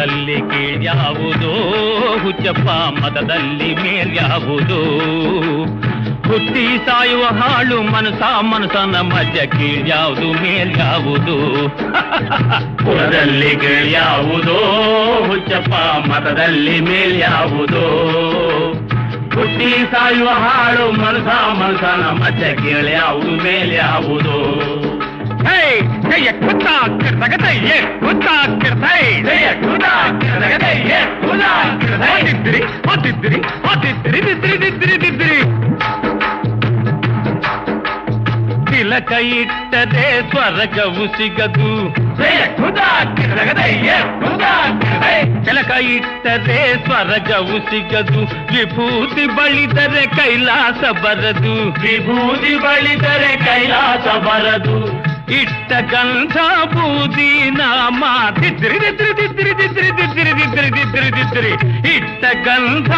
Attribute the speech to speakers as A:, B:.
A: ಮತದಲ್ಲಿ ಕೀಳ್ಯಾವುದೋ ಹುಚ್ಚಪ್ಪ ಮತದಲ್ಲಿ ಮೇಲ್ಯಾವುದೋ ಹುಟ್ಟಿ ಸಾಯುವ ಹಾಳು ಮನಸನ ಮಧ್ಯ ಕೀಳ್ಯಾವುದು ಮೇಲ್ಯಾವುದು ಕುಲದಲ್ಲಿ ಕೀಳ್ಯಾವುದೋ ಹುಚ್ಚಪ್ಪ ಮತದಲ್ಲಿ ಮೇಲ್ಯಾವುದೋ ಹುಟ್ಟಿ ಸಾಯುವ ಹಾಳು ಮನಸನ ಮಧ್ಯ ಕೀಳ್ಯಾವುದು ಮೇಲ್ಯಾವುದು ತಿಲಕ ಇಟ್ಟರೆ ಸ್ವರ್ಗವು ಸಿಗದು ತಿಲಕ ಇಟ್ಟರೆ ಸ್ವರ್ಗವು ಸಿಗದು ವಿಭೂತಿ ಬಳಿದರೆ ಕೈಲಾಸ ಬರದು ವಿಭೂತಿ ಬಳಿದರೆ ಕೈಲಾಸ ಬರದು ಇಟ್ಟ ಗಂಧ ಬೂದಿ ನಾಮ ಇಟ್ಟ ಗಂಧ